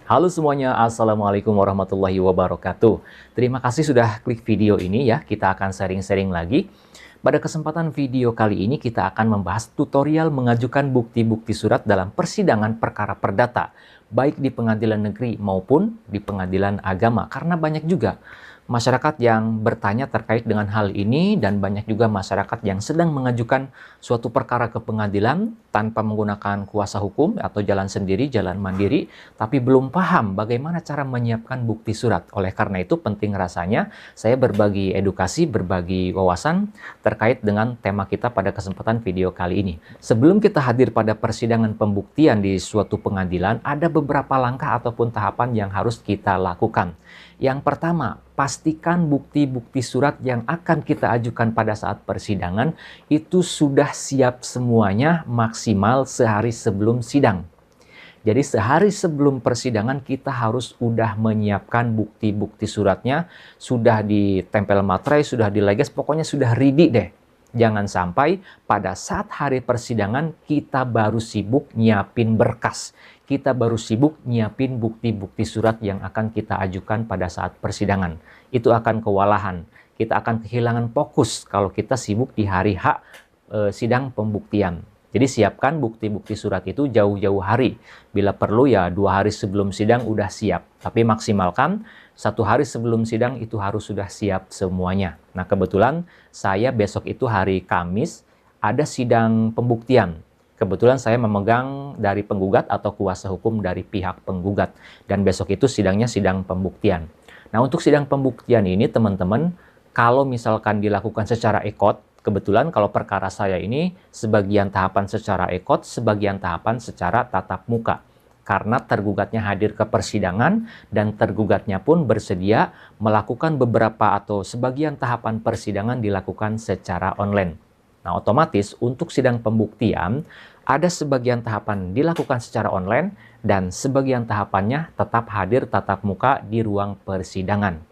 Halo semuanya, Assalamualaikum warahmatullahi wabarakatuh. Terima kasih sudah klik video ini ya, kita akan sharing-sharing lagi. Pada kesempatan video kali ini kita akan membahas tutorial mengajukan bukti-bukti surat dalam persidangan perkara perdata, baik di pengadilan negeri maupun di pengadilan agama, karena banyak juga masyarakat yang bertanya terkait dengan hal ini dan banyak juga masyarakat yang sedang mengajukan suatu perkara ke pengadilan tanpa menggunakan kuasa hukum atau jalan sendiri, jalan mandiri, tapi belum paham bagaimana cara menyiapkan bukti surat. Oleh karena itu penting rasanya saya berbagi edukasi, berbagi wawasan terkait dengan tema kita pada kesempatan video kali ini. Sebelum kita hadir pada persidangan pembuktian di suatu pengadilan, ada beberapa langkah ataupun tahapan yang harus kita lakukan. Yang pertama, pastikan bukti-bukti surat yang akan kita ajukan pada saat persidangan itu sudah siap semuanya maksimal sehari sebelum sidang. Jadi sehari sebelum persidangan kita harus sudah menyiapkan bukti-bukti suratnya, sudah ditempel materai, sudah dileges, pokoknya sudah ready deh. Jangan sampai pada saat hari persidangan kita baru sibuk nyiapin berkas. Kita baru sibuk nyiapin bukti-bukti surat yang akan kita ajukan pada saat persidangan. Itu akan kewalahan. Kita akan kehilangan fokus kalau kita sibuk di hari H sidang pembuktian. Jadi siapkan bukti-bukti surat itu jauh-jauh hari. Bila perlu ya 2 hari sebelum sidang udah siap. Tapi maksimalkan 1 hari sebelum sidang itu harus sudah siap semuanya. Nah kebetulan saya besok itu hari Kamis ada sidang pembuktian. Kebetulan saya memegang dari penggugat atau kuasa hukum dari pihak penggugat. Dan besok itu sidangnya sidang pembuktian. Nah untuk sidang pembuktian ini teman-teman, kalau misalkan dilakukan secara ekot, kebetulan kalau perkara saya ini sebagian tahapan secara ekot, sebagian tahapan secara tatap muka. Karena tergugatnya hadir ke persidangan dan tergugatnya pun bersedia melakukan beberapa atau sebagian tahapan persidangan dilakukan secara online. Nah, otomatis untuk sidang pembuktian ada sebagian tahapan dilakukan secara online dan sebagian tahapannya tetap hadir tatap muka di ruang persidangan.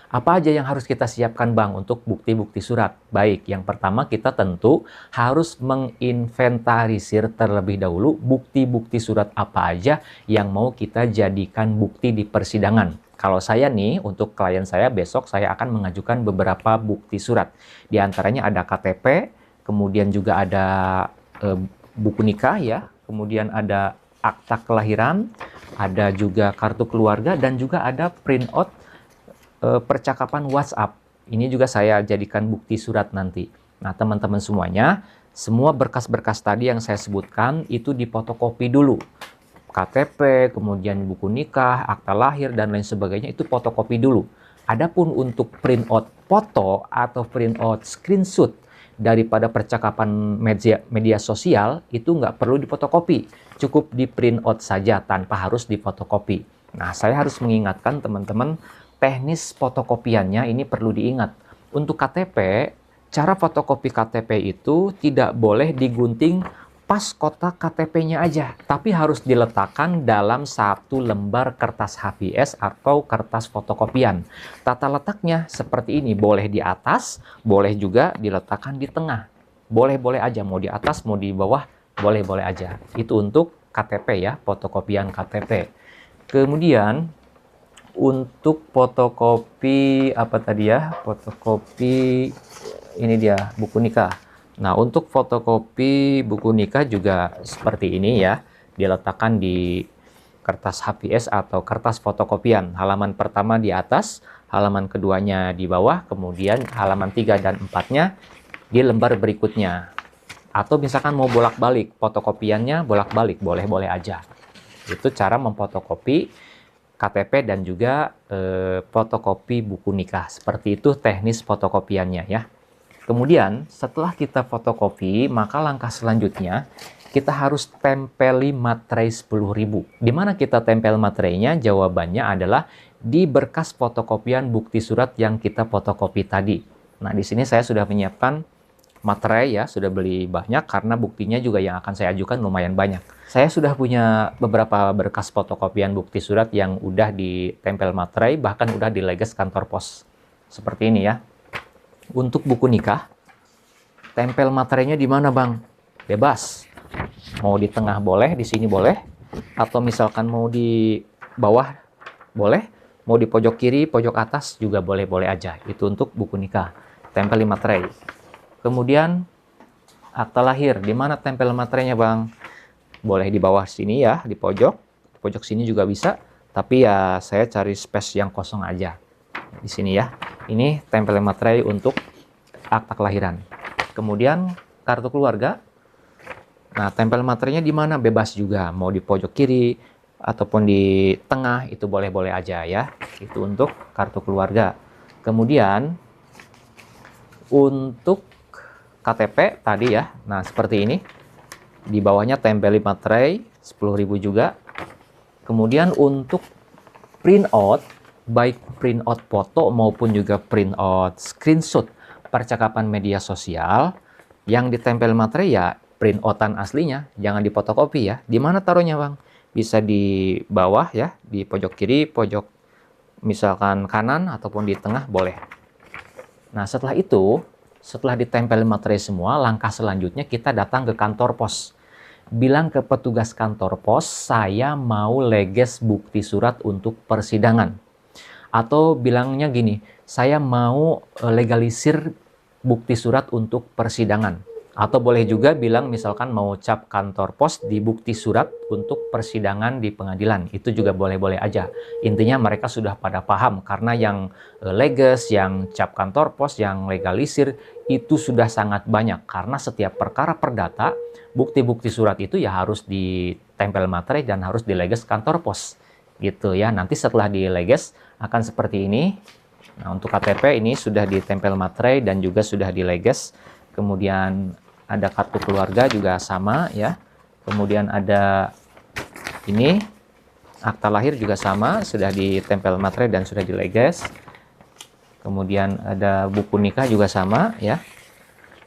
Apa aja yang harus kita siapkan Bang untuk bukti-bukti surat? Baik, yang pertama kita tentu harus menginventarisir terlebih dahulu bukti-bukti surat apa aja yang mau kita jadikan bukti di persidangan. Kalau saya nih, untuk klien saya besok saya akan mengajukan beberapa bukti surat. Di antaranya ada KTP, kemudian juga ada buku nikah ya, kemudian ada akta kelahiran, ada juga kartu keluarga, dan juga ada print out percakapan WhatsApp. Ini juga saya jadikan bukti surat nanti. Nah teman-teman semuanya, semua berkas-berkas tadi yang saya sebutkan itu difotokopi dulu. KTP, kemudian buku nikah, akta lahir, dan lain sebagainya itu fotokopi dulu. Adapun untuk print out foto atau print out screenshot daripada percakapan media sosial itu nggak perlu difotokopi. Cukup di print out saja tanpa harus difotokopi. Nah, saya harus mengingatkan teman-teman, teknis fotokopiannya ini perlu diingat. Untuk KTP, cara fotokopi KTP itu tidak boleh digunting pas kotak KTP-nya aja, tapi harus diletakkan dalam satu lembar kertas HVS atau kertas fotokopian. Tata letaknya seperti ini, boleh di atas, boleh juga diletakkan di tengah. Boleh-boleh aja, mau di atas, mau di bawah, boleh-boleh aja. Itu untuk KTP ya, fotokopian KTP. Kemudian untuk fotokopi apa tadi ya? Fotokopi ini dia, buku nikah. Nah, untuk fotokopi buku nikah juga seperti ini ya. Diletakkan di kertas HVS atau kertas fotokopian. Halaman pertama di atas, halaman keduanya di bawah, kemudian halaman 3 dan 4-nya di lembar berikutnya. Atau misalkan mau bolak-balik, fotokopiannya bolak-balik, boleh-boleh aja. Itu cara memfotokopi KTP dan juga fotokopi buku nikah. Seperti itu teknis fotokopiannya ya. Kemudian setelah kita fotokopi, maka langkah selanjutnya kita harus tempeli materai 10.000. Di mana kita tempel materainya? Jawabannya adalah di berkas fotokopian bukti surat yang kita fotokopi tadi. Nah, di sini saya sudah menyiapkan materai ya, sudah beli banyak karena buktinya juga yang akan saya ajukan lumayan banyak. Saya sudah punya beberapa berkas fotokopian bukti surat yang udah ditempel materai, bahkan udah dileges kantor pos. Seperti ini ya. Untuk buku nikah, tempel materainya di mana Bang? Bebas. Mau di tengah boleh, di sini boleh. Atau misalkan mau di bawah boleh, mau di pojok kiri, pojok atas juga boleh-boleh aja. Itu untuk buku nikah. Tempel di materai. Kemudian akta lahir, di mana tempel materainya Bang? Boleh di bawah sini ya, di pojok sini juga bisa, tapi ya saya cari space yang kosong aja. Di sini ya, ini tempel materai untuk akta kelahiran. Kemudian kartu keluarga, nah tempel materainya di mana? Bebas juga, mau di pojok kiri, ataupun di tengah, itu boleh-boleh aja ya. Itu untuk kartu keluarga. Kemudian, untuk KTP tadi ya, nah seperti ini. Di bawahnya tempel materai 10.000 juga. Kemudian untuk print out, baik print out foto maupun juga print out screenshot percakapan media sosial yang ditempel materai ya print outan aslinya, jangan difotokopi ya. Di mana taruhnya Bang? Bisa di bawah ya, di pojok kiri, pojok misalkan kanan ataupun di tengah boleh. Nah, setelah itu, setelah ditempel materai semua, langkah selanjutnya kita datang ke kantor pos. Bilang ke petugas kantor pos, saya mau leges bukti surat untuk persidangan. Atau bilangnya gini, saya mau legalisir bukti surat untuk persidangan. Atau boleh juga bilang misalkan mau cap kantor pos di bukti surat untuk persidangan di pengadilan. Itu juga boleh-boleh aja. Intinya mereka sudah pada paham karena yang leges, yang cap kantor pos, yang legalisir itu sudah sangat banyak. Karena setiap perkara perdata, bukti-bukti surat itu ya harus ditempel materai dan harus dileges kantor pos. Gitu ya. Nanti setelah dileges akan seperti ini. Nah, untuk KTP ini sudah ditempel materai dan juga sudah dileges. Kemudian ada kartu keluarga juga sama ya. Kemudian ada ini akta lahir juga sama, sudah ditempel materai dan sudah dileges. Kemudian ada buku nikah juga sama ya.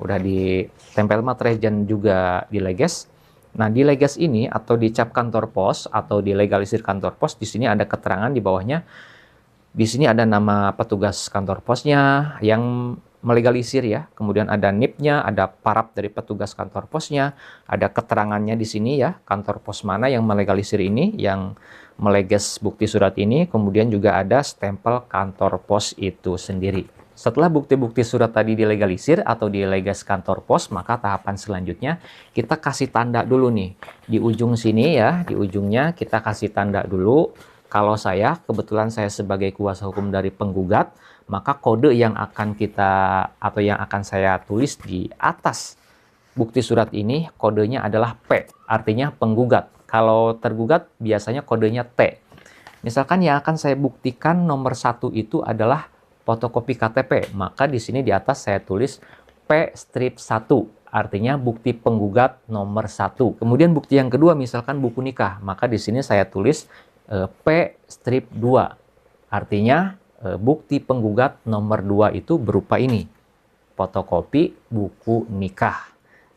Udah ditempel materai dan juga dileges. Nah, dileges ini atau dicap kantor pos atau dilegalisir kantor pos, di sini ada keterangan di bawahnya. Di sini ada nama petugas kantor posnya yang melegalisir ya. Kemudian ada NIP-nya, ada parap dari petugas kantor posnya, ada keterangannya di sini ya, kantor pos mana yang melegalisir ini, yang meleges bukti surat ini, kemudian juga ada stempel kantor pos itu sendiri. Setelah bukti-bukti surat tadi dilegalisir atau dileges kantor pos, maka tahapan selanjutnya kita kasih tanda dulu nih. Di ujung sini ya, di ujungnya kita kasih tanda dulu. Kalau saya, kebetulan saya sebagai kuasa hukum dari penggugat, maka kode yang akan saya tulis di atas bukti surat ini, kodenya adalah P, artinya penggugat. Kalau tergugat biasanya kodenya T. Misalkan yang akan saya buktikan nomor 1 itu adalah fotokopi KTP, maka di sini di atas saya tulis P-1, artinya bukti penggugat nomor 1. Kemudian bukti yang kedua misalkan buku nikah, maka di sini saya tulis P-2, artinya bukti penggugat nomor 2 itu berupa ini, fotokopi buku nikah.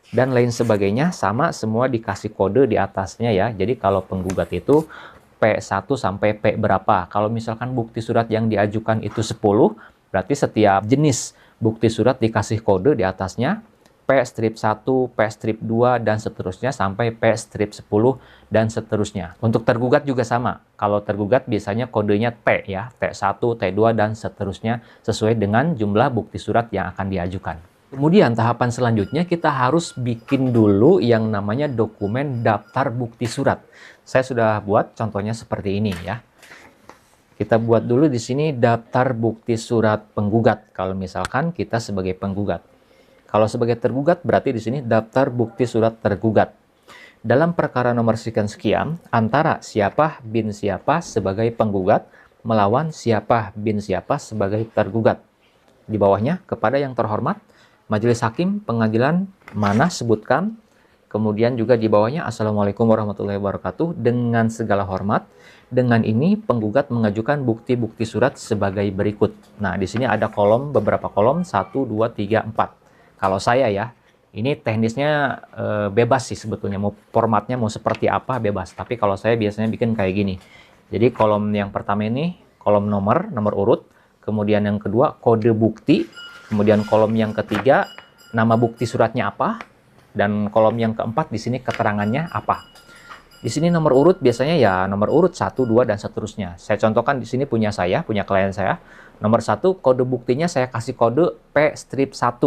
Dan lain sebagainya, sama semua dikasih kode di atasnya ya. Jadi kalau penggugat itu P1 sampai P berapa. Kalau misalkan bukti surat yang diajukan itu 10, berarti setiap jenis bukti surat dikasih kode di atasnya. P-1, P-2, dan seterusnya sampai P-10 dan seterusnya. Untuk tergugat juga sama. Kalau tergugat biasanya kodenya T ya, T1, T2, dan seterusnya sesuai dengan jumlah bukti surat yang akan diajukan. Kemudian tahapan selanjutnya kita harus bikin dulu yang namanya dokumen daftar bukti surat. Saya sudah buat contohnya seperti ini ya. Kita buat dulu di sini daftar bukti surat penggugat kalau misalkan kita sebagai penggugat. Kalau sebagai tergugat berarti di sini daftar bukti surat tergugat. Dalam perkara nomor sekian-sekian antara siapa bin siapa sebagai penggugat melawan siapa bin siapa sebagai tergugat. Di bawahnya kepada yang terhormat Majelis Hakim Pengadilan mana sebutkan. Kemudian juga di bawahnya Assalamualaikum warahmatullahi wabarakatuh, dengan segala hormat. Dengan ini penggugat mengajukan bukti-bukti surat sebagai berikut. Nah, di sini ada beberapa kolom 1 2 3 4. Kalau saya ya, ini teknisnya bebas sih sebetulnya, mau formatnya mau seperti apa bebas. Tapi kalau saya biasanya bikin kayak gini. Jadi kolom yang pertama ini kolom nomor urut, kemudian yang kedua kode bukti, kemudian kolom yang ketiga nama bukti suratnya apa, dan kolom yang keempat di sini keterangannya apa. Di sini nomor urut biasanya ya nomor urut 1, 2, dan seterusnya. Saya contohkan di sini punya klien saya. Nomor 1, kode buktinya saya kasih kode P-1.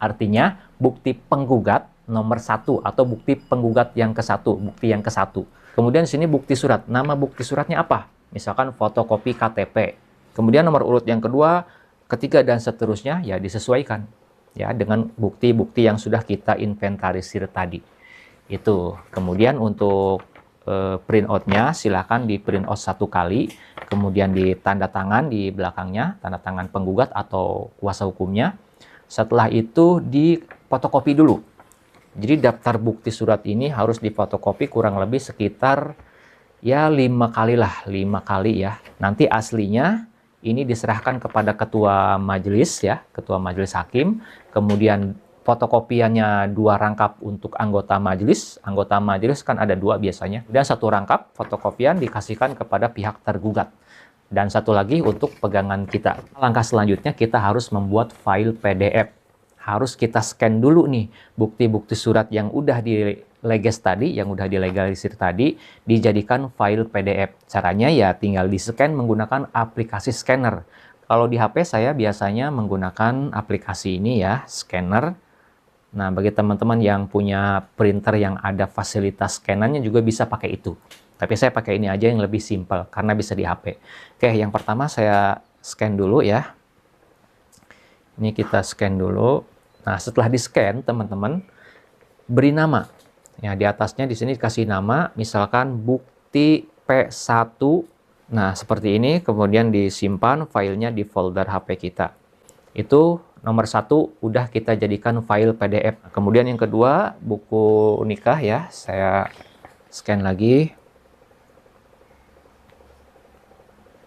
Artinya bukti penggugat nomor 1 atau bukti penggugat yang ke-1, bukti yang ke-1. Kemudian di sini bukti surat. Nama bukti suratnya apa? Misalkan fotokopi KTP. Kemudian nomor urut yang kedua, ketiga, dan seterusnya ya disesuaikan ya dengan bukti-bukti yang sudah kita inventarisir tadi. Itu. Kemudian untuk print out-nya silakan di print out 1 kali, kemudian ditanda tangan di belakangnya, tanda tangan penggugat atau kuasa hukumnya. Setelah itu di fotokopi dulu. Jadi daftar bukti surat ini harus difotokopi kurang lebih sekitar ya 5 kali lah, 5 kali ya. Nanti aslinya ini diserahkan kepada ketua majelis ya, ketua majelis hakim. Kemudian fotokopiannya 2 rangkap untuk anggota majelis. Anggota majelis kan ada 2 biasanya. Dan 1 rangkap fotokopian dikasihkan kepada pihak tergugat. Dan 1 lagi untuk pegangan kita. Langkah selanjutnya kita harus membuat file PDF. Harus kita scan dulu nih bukti-bukti surat yang udah dileges tadi, yang udah dilegalisir tadi, dijadikan file PDF. Caranya ya tinggal di-scan menggunakan aplikasi scanner. Kalau di HP saya biasanya menggunakan aplikasi ini ya, scanner. Nah, bagi teman-teman yang punya printer yang ada fasilitas scannernya juga bisa pakai itu. Tapi saya pakai ini aja yang lebih simpel karena bisa di HP. Oke, yang pertama saya scan dulu ya. Ini kita scan dulu. Nah, setelah di-scan, teman-teman beri nama. Ya, di atasnya di sini dikasih nama, misalkan bukti P1. Nah, seperti ini, kemudian disimpan filenya di folder HP kita. Itu nomor 1 udah kita jadikan file PDF. Kemudian yang kedua, buku nikah ya, saya scan lagi.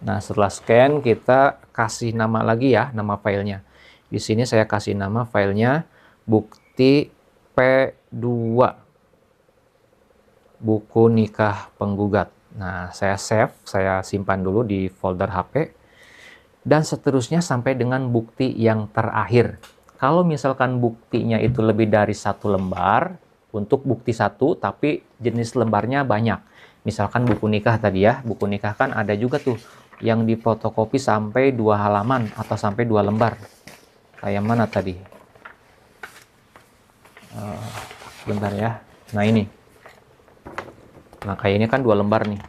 Nah, setelah scan, kita kasih nama lagi ya, nama filenya. Di sini saya kasih nama filenya bukti P2. Buku nikah penggugat. Nah, saya save, saya simpan dulu di folder HP. Dan seterusnya sampai dengan bukti yang terakhir. Kalau misalkan buktinya itu lebih dari 1 lembar, untuk bukti 1, tapi jenis lembarnya banyak. Misalkan buku nikah tadi ya, buku nikah kan ada juga tuh yang difotokopi sampai 2 halaman atau sampai 2 lembar. Kayak mana tadi? Bentar ya. Nah ini. Nah kayak ini kan 2 lembar nih.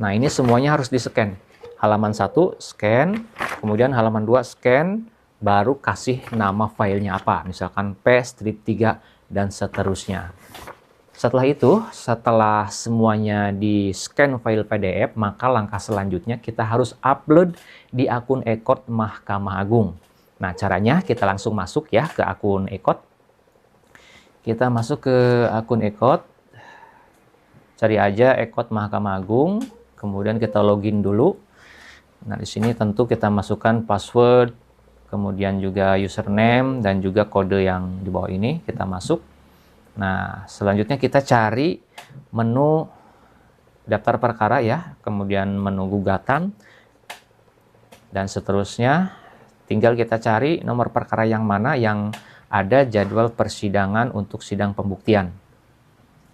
Nah, ini semuanya harus di-scan. Halaman 1, scan. Kemudian halaman 2, scan. Baru kasih nama filenya apa. Misalkan P-3 dan seterusnya. Setelah itu, setelah semuanya di-scan file PDF, maka langkah selanjutnya kita harus upload di akun e-court Mahkamah Agung. Nah, caranya kita langsung masuk ya ke akun e-court. Kita masuk ke akun e-court. Cari aja e-court Mahkamah Agung. Kemudian kita login dulu. Nah, di sini tentu kita masukkan password, kemudian juga username, dan juga kode yang di bawah ini kita masuk. Nah, selanjutnya kita cari menu daftar perkara ya, kemudian menu gugatan, dan seterusnya. Tinggal kita cari nomor perkara yang mana yang ada jadwal persidangan untuk sidang pembuktian.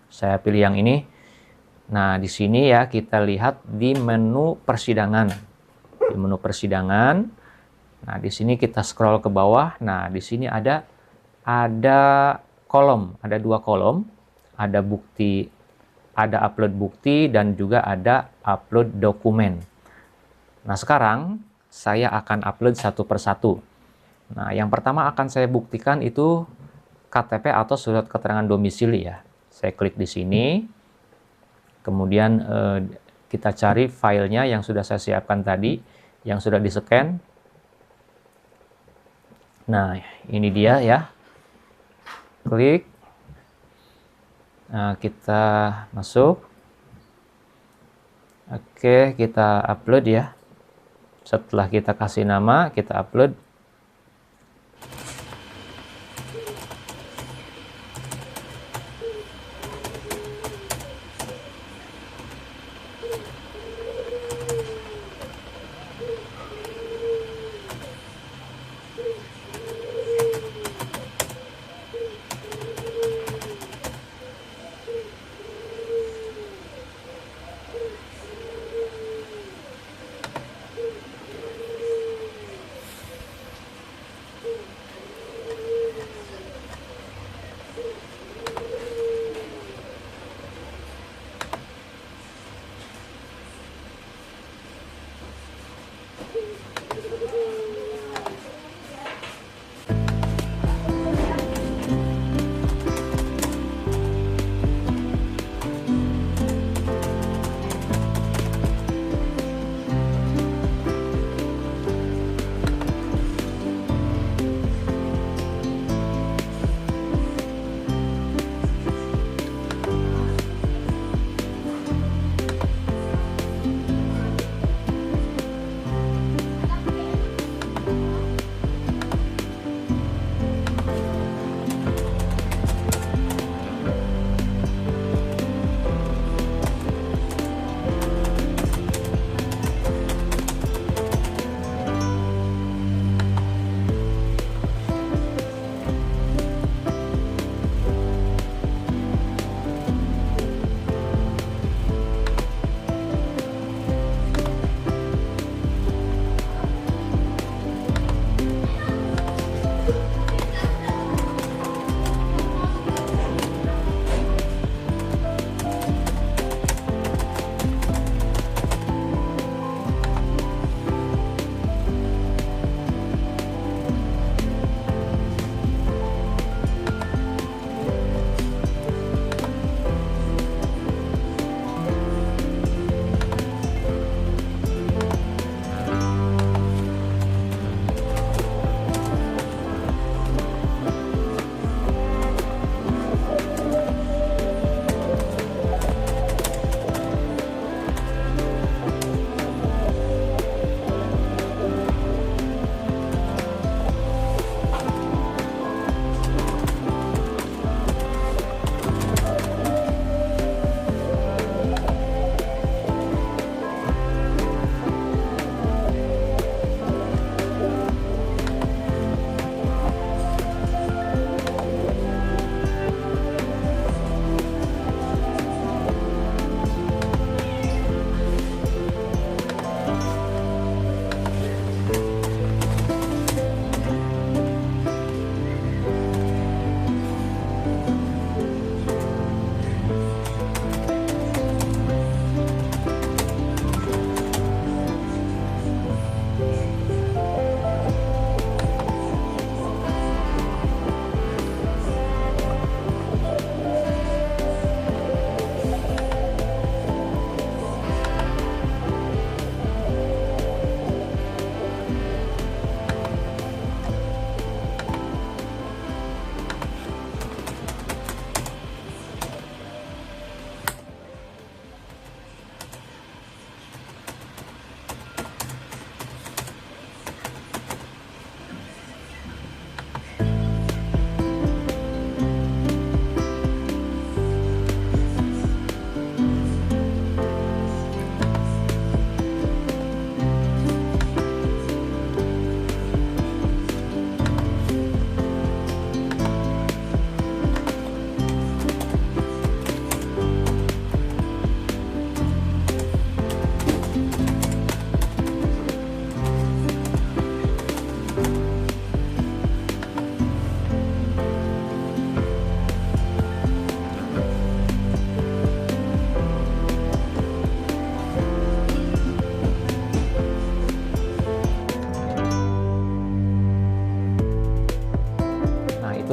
Saya pilih yang ini. Nah, di sini ya kita lihat di menu persidangan. Di menu persidangan. Nah, di sini kita scroll ke bawah. Nah, di sini ada kolom, ada 2 kolom. Ada bukti, ada upload bukti dan juga ada upload dokumen. Nah, sekarang saya akan upload satu persatu. Nah, yang pertama akan saya buktikan itu KTP atau surat keterangan domisili ya. Saya klik di sini. Kemudian kita cari filenya yang sudah saya siapkan tadi, yang sudah di-scan. Nah, ini dia ya. Klik. Nah, kita masuk. Oke, kita upload ya. Setelah kita kasih nama, kita upload.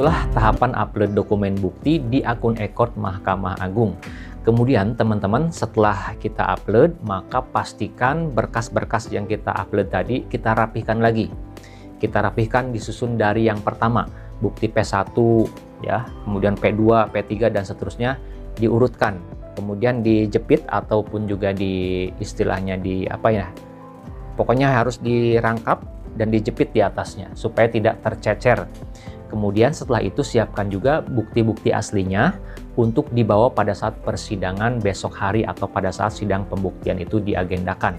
itulah tahapan upload dokumen bukti di akun e-court Mahkamah Agung. Kemudian teman-teman, setelah kita upload, maka pastikan berkas-berkas yang kita upload tadi kita rapihkan lagi. Kita rapihkan disusun dari yang pertama, bukti P1 ya, kemudian P2, P3 dan seterusnya diurutkan. Kemudian dijepit ataupun juga di istilahnya di apa ya? Pokoknya harus dirangkap dan dijepit di atasnya supaya tidak tercecer. Kemudian setelah itu siapkan juga bukti-bukti aslinya untuk dibawa pada saat persidangan besok hari atau pada saat sidang pembuktian itu diagendakan.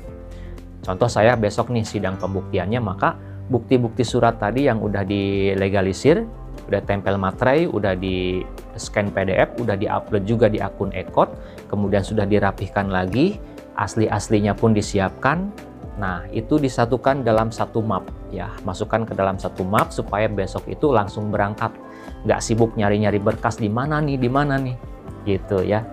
Contoh saya besok nih sidang pembuktiannya, maka bukti-bukti surat tadi yang udah dilegalisir, udah tempel materai, udah di scan PDF, udah diupload juga di akun e-court, kemudian sudah dirapihkan lagi, asli-aslinya pun disiapkan. Nah, itu disatukan dalam satu map ya, masukkan ke dalam satu map supaya besok itu langsung berangkat. Nggak sibuk nyari-nyari berkas di mana nih, gitu ya.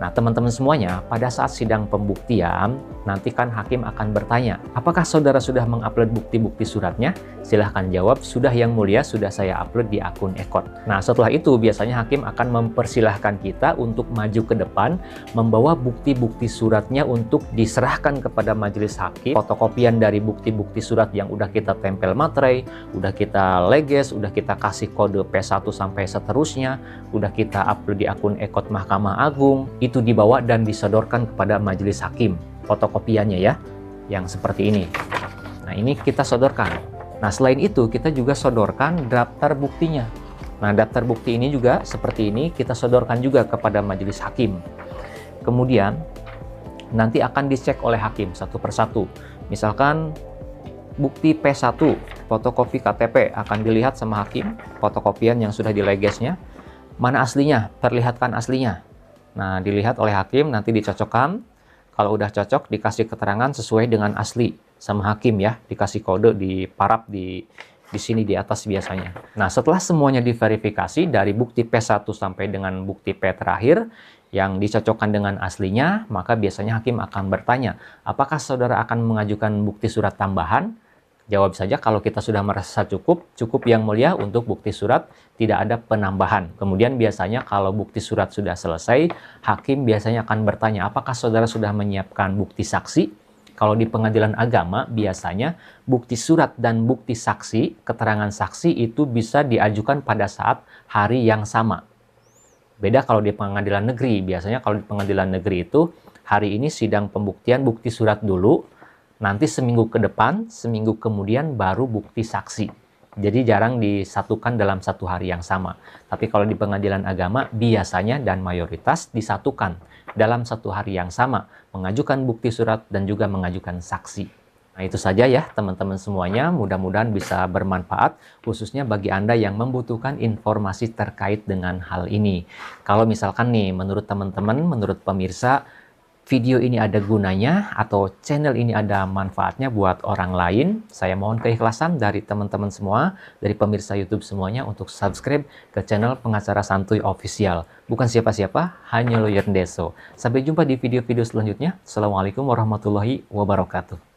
Nah, teman-teman semuanya, pada saat sidang pembuktian, nanti kan hakim akan bertanya, apakah saudara sudah mengupload bukti-bukti suratnya? Silahkan jawab, sudah yang mulia, sudah saya upload di akun e-court. Nah, setelah itu biasanya hakim akan mempersilahkan kita untuk maju ke depan, membawa bukti-bukti suratnya untuk diserahkan kepada majelis hakim, fotokopian dari bukti-bukti surat yang udah kita tempel materai, udah kita leges, udah kita kasih kode P1 sampai seterusnya, udah kita upload di akun e-court Mahkamah Agung, itu dibawa dan disodorkan kepada majelis hakim. Fotokopiannya ya, yang seperti ini. Nah, ini kita sodorkan. Nah, selain itu kita juga sodorkan daftar buktinya. Nah, daftar bukti ini juga seperti ini kita sodorkan juga kepada majelis hakim. Kemudian nanti akan dicek oleh hakim satu persatu. Misalkan bukti P1, fotokopi KTP akan dilihat sama hakim, fotokopian yang sudah dilegesnya. Mana aslinya? Perlihatkan aslinya. Nah, dilihat oleh hakim, nanti dicocokkan. Kalau udah cocok, dikasih keterangan sesuai dengan asli sama hakim ya. Dikasih kode di paraf di sini di atas biasanya. Nah, setelah semuanya diverifikasi dari bukti P1 sampai dengan bukti P terakhir yang dicocokkan dengan aslinya, maka biasanya hakim akan bertanya, apakah saudara akan mengajukan bukti surat tambahan? Jawab saja kalau kita sudah merasa cukup yang mulia untuk bukti surat, tidak ada penambahan. Kemudian biasanya kalau bukti surat sudah selesai, hakim biasanya akan bertanya, apakah saudara sudah menyiapkan bukti saksi? Kalau di pengadilan agama, biasanya bukti surat dan bukti saksi, keterangan saksi itu bisa diajukan pada saat hari yang sama. Beda kalau di pengadilan negeri, biasanya kalau di pengadilan negeri itu, hari ini sidang pembuktian bukti surat dulu, nanti seminggu ke depan, seminggu kemudian baru bukti saksi. Jadi jarang disatukan dalam satu hari yang sama. Tapi kalau di pengadilan agama biasanya dan mayoritas disatukan dalam satu hari yang sama. Mengajukan bukti surat dan juga mengajukan saksi. Nah, itu saja ya teman-teman semuanya. Mudah-mudahan bisa bermanfaat khususnya bagi Anda yang membutuhkan informasi terkait dengan hal ini. Kalau misalkan nih menurut teman-teman, menurut pemirsa, video ini ada gunanya atau channel ini ada manfaatnya buat orang lain, saya mohon keikhlasan dari teman-teman semua, dari pemirsa YouTube semuanya untuk subscribe ke channel Pengacara Santuy Official. Bukan siapa-siapa, hanya Lawyer Deso. Sampai jumpa di video-video selanjutnya. Assalamualaikum warahmatullahi wabarakatuh.